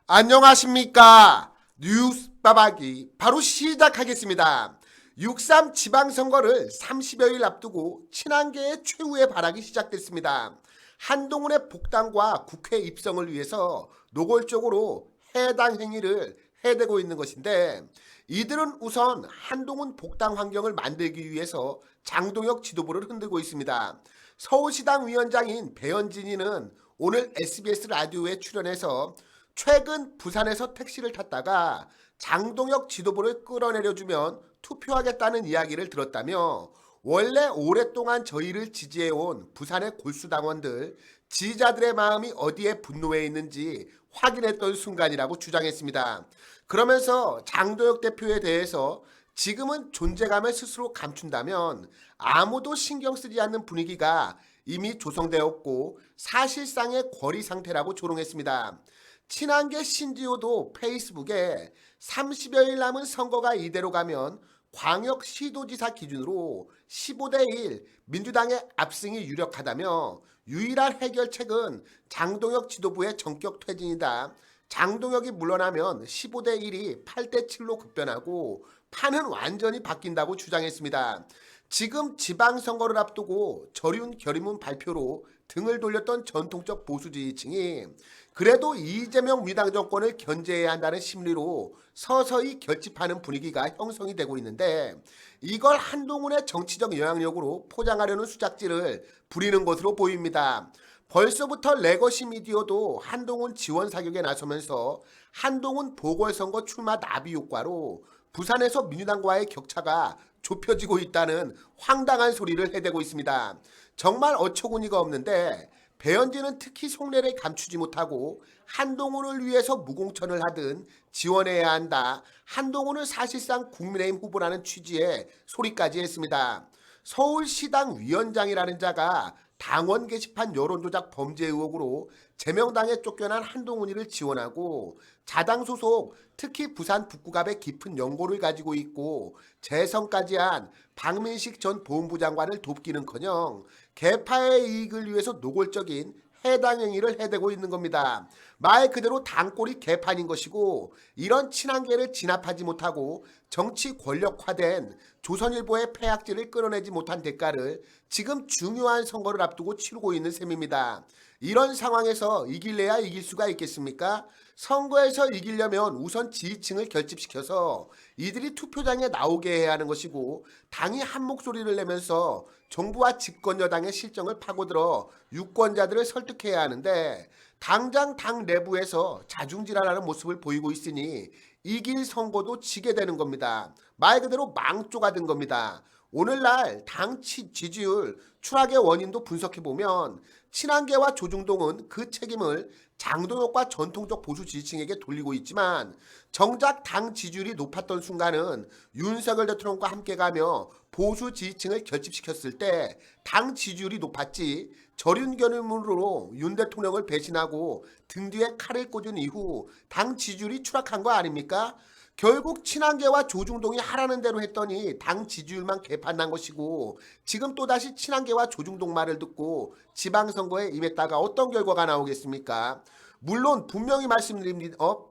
안녕하십니까. 뉴스 빠박이 바로 시작하겠습니다. 6.3 지방선거를 30여일 앞두고 친한계의 최후의 발악이 시작됐습니다. 한동훈의 복당과 국회 입성을 위해서 노골적으로 해당 행위를 해대고 있는 것인데, 이들은 우선 한동훈 복당 환경을 만들기 위해서 장동혁 지도부를 흔들고 있습니다. 서울시당 위원장인 배현진이는 오늘 SBS 라디오에 출연해서 최근 부산에서 택시를 탔다가 장동혁 지도부를 끌어내려주면 투표하겠다는 이야기를 들었다며, 원래 오랫동안 저희를 지지해온 부산의 골수당원들, 지지자들의 마음이 어디에 분노해 있는지 확인했던 순간이라고 주장했습니다. 그러면서 장동혁 대표에 대해서 지금은 존재감을 스스로 감춘다면 아무도 신경 쓰지 않는 분위기가 이미 조성되었고 사실상의 거리 상태라고 조롱했습니다. 친한계 신지호도 페이스북에 30여일 남은 선거가 이대로 가면 광역시도지사 기준으로 15대1 민주당의 압승이 유력하다며, 유일한 해결책은 장동혁 지도부의 전격 퇴진이다. 장동혁이 물러나면 15대1이 8대7로 급변하고 판은 완전히 바뀐다고 주장했습니다. 지금 지방선거를 앞두고 저륜 결의문 발표로 등을 돌렸던 전통적 보수 지지층이 그래도 이재명 민주당 정권을 견제해야 한다는 심리로 서서히 결집하는 분위기가 형성이 되고 있는데, 이걸 한동훈의 정치적 영향력으로 포장하려는 수작질을 부리는 것으로 보입니다. 벌써부터 레거시 미디어도 한동훈 지원 사격에 나서면서 한동훈 보궐선거 출마 나비 효과로 부산에서 민주당과의 격차가 좁혀지고 있다는 황당한 소리를 해대고 있습니다. 정말 어처구니가 없는데, 배현진은 특히 속내를 감추지 못하고 한동훈을 위해서 무공천을 하든 지원해야 한다, 한동훈을 사실상 국민의힘 후보라는 취지의 소리까지 했습니다. 서울시당 위원장이라는 자가 당원 게시판 여론조작 범죄 의혹으로 제명당에 쫓겨난 한동훈이를 지원하고, 자당 소속 특히 부산 북구갑의 깊은 연고를 가지고 있고 재선까지 한 박민식 전 보훈부 장관을 돕기는커녕 개파의 이익을 위해서 노골적인 해당 행위를 해대고 있는 겁니다. 말 그대로 당골이 개판인 것이고, 이런 친한계를 진압하지 못하고 정치 권력화된 조선일보의 폐악질을 끌어내지 못한 대가를 지금 중요한 선거를 앞두고 치르고 있는 셈입니다. 이런 상황에서 이길래야 이길 수가 있겠습니까? 선거에서 이기려면 우선 지지층을 결집시켜서 이들이 투표장에 나오게 해야 하는 것이고, 당이 한 목소리를 내면서 정부와 집권 여당의 실정을 파고들어 유권자들을 설득해야 하는데, 당장 당 내부에서 자중질환하는 모습을 보이고 있으니 이길 선거도 지게 되는 겁니다. 말 그대로 망조가 된 겁니다. 오늘날 당 지지율 추락의 원인도 분석해보면 친한계와 조중동은 그 책임을 장동혁과 전통적 보수 지지층에게 돌리고 있지만, 정작 당 지지율이 높았던 순간은 윤석열 대통령과 함께 가며 보수 지지층을 결집시켰을 때 당 지지율이 높았지, 저륜 결의문으로 윤 대통령을 배신하고 등 뒤에 칼을 꽂은 이후 당 지지율이 추락한 거 아닙니까? 결국 친한계와 조중동이 하라는 대로 했더니 당 지지율만 개판난 것이고, 지금 또다시 친한계와 조중동 말을 듣고 지방선거에 임했다가 어떤 결과가 나오겠습니까? 물론 분명히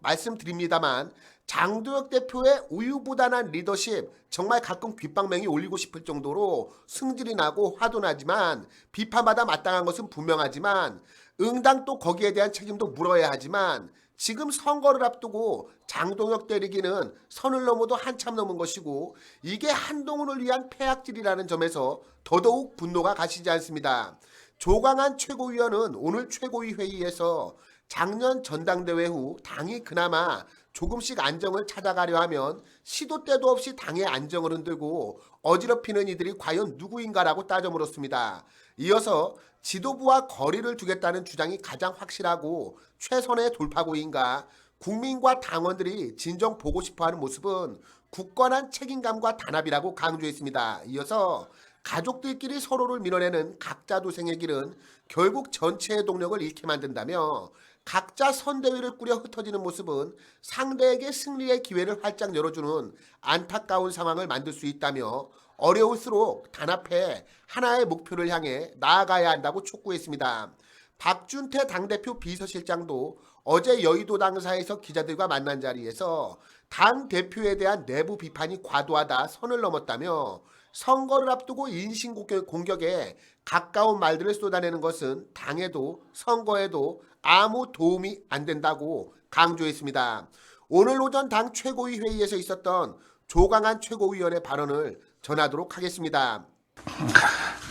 말씀드립니다만, 장동혁 대표의 우유부단한 리더십 정말 가끔 귓방맹이 올리고 싶을 정도로 승질이 나고 화도 나지만, 비판받아 마땅한 것은 분명하지만 응당 또 거기에 대한 책임도 물어야 하지만, 지금 선거를 앞두고 장동혁 때리기는 선을 넘어도 한참 넘은 것이고, 이게 한동훈을 위한 폐악질이라는 점에서 더더욱 분노가 가시지 않습니다. 조광한 최고위원은 오늘 최고위 회의에서 작년 전당대회 후 당이 그나마 조금씩 안정을 찾아가려 하면 시도 때도 없이 당의 안정을 흔들고 어지럽히는 이들이 과연 누구인가라고 따져 물었습니다. 이어서 지도부와 거리를 두겠다는 주장이 가장 확실하고 최선의 돌파구인가, 국민과 당원들이 진정 보고 싶어하는 모습은 굳건한 책임감과 단합이라고 강조했습니다. 이어서 가족들끼리 서로를 밀어내는 각자 도생의 길은 결국 전체의 동력을 잃게 만든다며, 각자 선대위를 꾸려 흩어지는 모습은 상대에게 승리의 기회를 활짝 열어주는 안타까운 상황을 만들 수 있다며, 어려울수록 단합해 하나의 목표를 향해 나아가야 한다고 촉구했습니다. 박준태 당대표 비서실장도 어제 여의도 당사에서 기자들과 만난 자리에서 당 대표에 대한 내부 비판이 과도하다 선을 넘었다며 선거를 앞두고 인신공격에 가까운 말들을 쏟아내는 것은 당에도 선거에도 아무 도움이 안 된다고 강조했습니다. 오늘 오전 당 최고위 회의에서 있었던 조강한 최고위원의 발언을 전하도록 하겠습니다.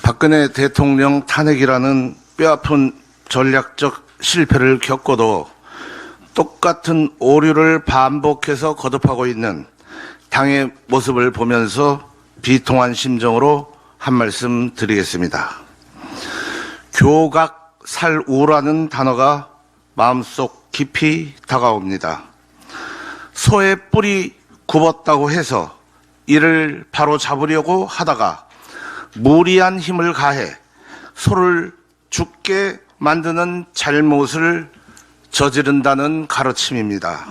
박근혜 대통령 탄핵이라는 뼈아픈 전략적 실패를 겪고도 똑같은 오류를 반복해서 거듭하고 있는 당의 모습을 보면서 비통한 심정으로 한 말씀 드리겠습니다. 교각살우라는 단어가 마음속 깊이 다가옵니다. 소의 뿔이 굽었다고 해서 이를 바로 잡으려고 하다가 무리한 힘을 가해 소를 죽게 만드는 잘못을 저지른다는 가르침입니다.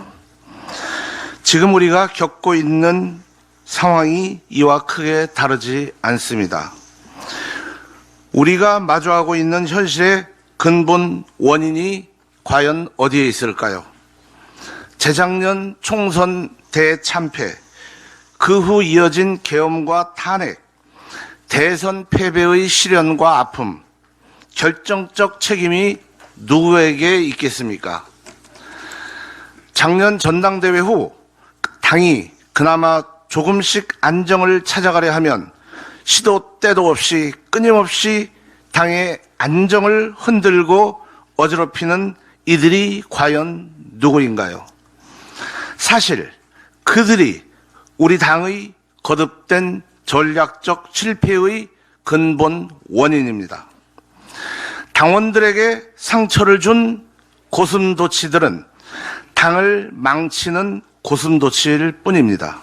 지금 우리가 겪고 있는 상황이 이와 크게 다르지 않습니다. 우리가 마주하고 있는 현실의 근본 원인이 과연 어디에 있을까요? 재작년 총선 대참패, 그 후 이어진 계엄과 탄핵, 대선 패배의 시련과 아픔, 결정적 책임이 누구에게 있겠습니까? 작년 전당대회 후 당이 그나마 조금씩 안정을 찾아가려 하면 시도 때도 없이 끊임없이 당의 안정을 흔들고 어지럽히는 이들이 과연 누구인가요? 사실 그들이 우리 당의 거듭된 전략적 실패의 근본 원인입니다. 당원들에게 상처를 준 고슴도치들은 당을 망치는 고슴도치일 뿐입니다.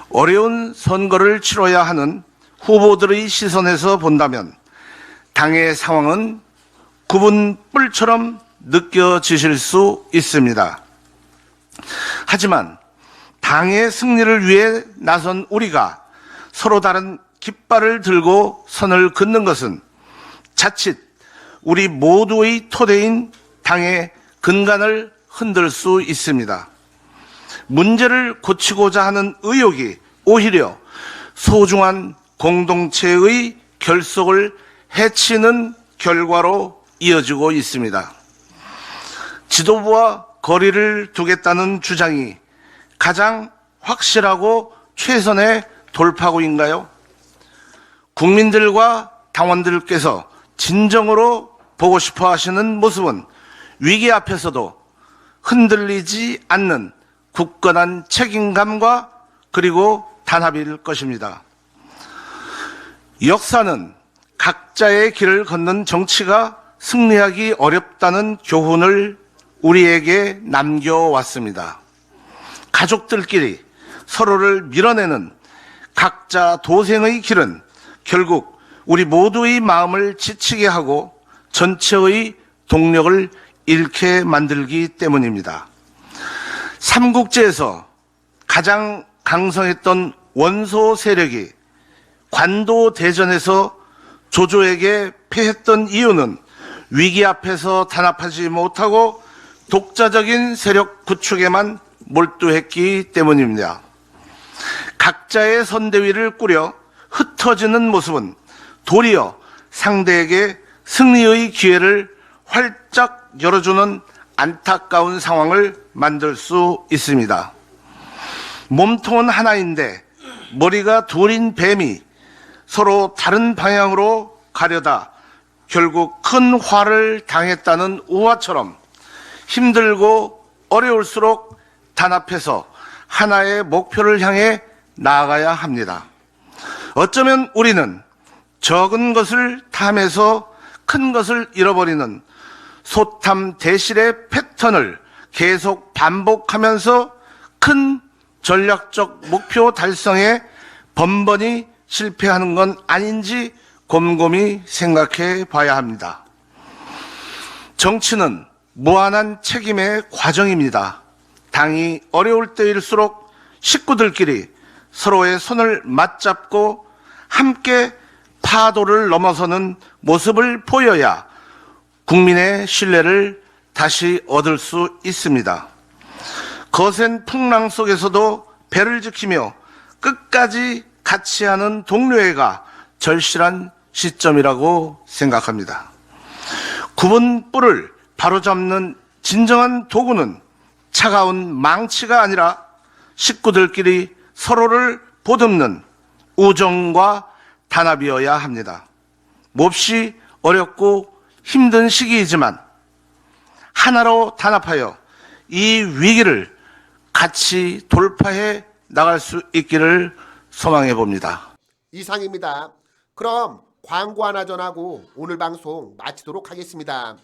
어려운 선거를 치러야 하는 후보들의 시선에서 본다면 당의 상황은 굽은 뿔처럼 느껴지실 수 있습니다. 하지만 당의 승리를 위해 나선 우리가 서로 다른 깃발을 들고 선을 긋는 것은 자칫 우리 모두의 토대인 당의 근간을 흔들 수 있습니다. 문제를 고치고자 하는 의욕이 오히려 소중한 공동체의 결속을 해치는 결과로 이어지고 있습니다. 지도부와 거리를 두겠다는 주장이 가장 확실하고 최선의 돌파구인가요? 국민들과 당원들께서 진정으로 보고 싶어 하시는 모습은 위기 앞에서도 흔들리지 않는 굳건한 책임감과 그리고 단합일 것입니다. 역사는 각자의 길을 걷는 정치가 승리하기 어렵다는 교훈을 우리에게 남겨왔습니다. 가족들끼리 서로를 밀어내는 각자 도생의 길은 결국 우리 모두의 마음을 지치게 하고 전체의 동력을 잃게 만들기 때문입니다. 삼국지에서 가장 강성했던 원소 세력이 관도 대전에서 조조에게 패했던 이유는 위기 앞에서 단합하지 못하고 독자적인 세력 구축에만 몰두했기 때문입니다. 각자의 선대위를 꾸려 흩어지는 모습은 도리어 상대에게 승리의 기회를 활짝 열어주는 안타까운 상황을 만들 수 있습니다. 몸통은 하나인데 머리가 둘인 뱀이 서로 다른 방향으로 가려다 결국 큰 화를 당했다는 우화처럼 힘들고 어려울수록 단합해서 하나의 목표를 향해 나아가야 합니다. 어쩌면 우리는 적은 것을 탐해서 큰 것을 잃어버리는 소탐 대실의 패턴을 계속 반복하면서 큰 전략적 목표 달성에 번번이 실패하는 건 아닌지 곰곰이 생각해 봐야 합니다. 정치는 무한한 책임의 과정입니다. 당이 어려울 때일수록 식구들끼리 서로의 손을 맞잡고 함께 파도를 넘어서는 모습을 보여야 국민의 신뢰를 다시 얻을 수 있습니다. 거센 풍랑 속에서도 배를 지키며 끝까지 같이 하는 동료애가 절실한 시점이라고 생각합니다. 굽은 뿔을 바로잡는 진정한 도구는 차가운 망치가 아니라 식구들끼리 서로를 보듬는 우정과 단합이어야 합니다. 몹시 어렵고 힘든 시기이지만 하나로 단합하여 이 위기를 같이 돌파해 나갈 수 있기를 소망해 봅니다. 이상입니다. 그럼 광고 하나 전하고 오늘 방송 마치도록 하겠습니다.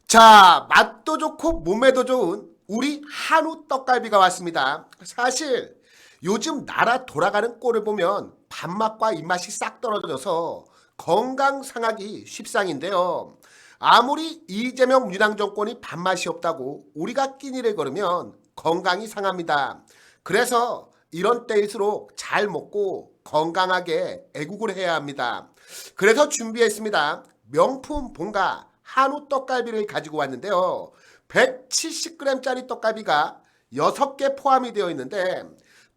자, 맛도 좋고 몸에도 좋은 우리 한우 떡갈비가 왔습니다. 사실 요즘 나라 돌아가는 꼴을 보면 밥맛과 입맛이 싹 떨어져서 건강 상하기 십상인데요. 아무리 이재명 민주당 정권이 밥맛이 없다고 우리가 끼니를 걸으면 건강이 상합니다. 그래서 이런 때일수록 잘 먹고 건강하게 애국을 해야 합니다. 그래서 준비했습니다. 명품 본가 한우 떡갈비를 가지고 왔는데요. 170g짜리 떡갈비가 6개 포함이 되어 있는데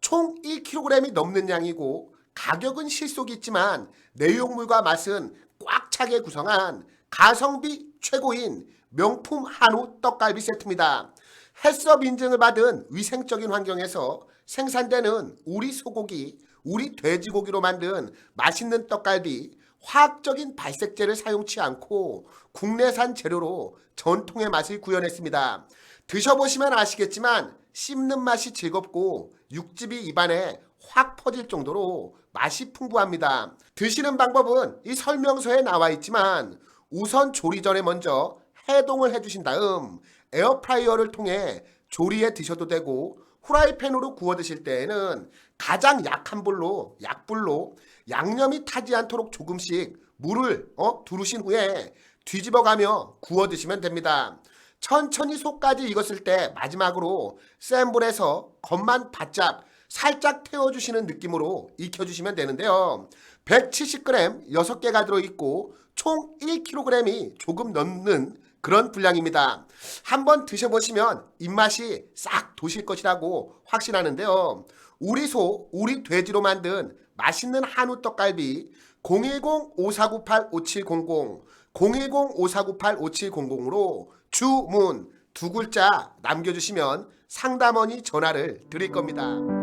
총 1kg이 넘는 양이고 가격은 실속이 있지만 내용물과 맛은 꽉 차게 구성한 가성비 최고인 명품 한우 떡갈비 세트입니다. 햇섭 인증을 받은 위생적인 환경에서 생산되는 우리 소고기, 우리 돼지고기로 만든 맛있는 떡갈비, 화학적인 발색제를 사용치 않고 국내산 재료로 전통의 맛을 구현했습니다. 드셔보시면 아시겠지만 씹는 맛이 즐겁고 육즙이 입안에 확 퍼질 정도로 맛이 풍부합니다. 드시는 방법은 이 설명서에 나와 있지만 우선 조리 전에 먼저 해동을 해주신 다음 에어프라이어를 통해 조리해 드셔도 되고 후라이팬으로 구워 드실 때에는 가장 약한 불로 약불로 양념이 타지 않도록 조금씩 물을 두르신 후에 뒤집어가며 구워 드시면 됩니다. 천천히 속까지 익었을 때 마지막으로 센 불에서 겉만 바짝 살짝 태워주시는 느낌으로 익혀주시면 되는데요. 170g 6개가 들어있고 총 1kg이 조금 넘는 그런 분량입니다. 한번 드셔보시면 입맛이 싹 도실 것이라고 확신하는데요. 우리 소, 우리 돼지로 만든 맛있는 한우 떡갈비 010-5498-5700 010-5498-5700으로 주문 2글자 남겨주시면 상담원이 전화를 드릴 겁니다.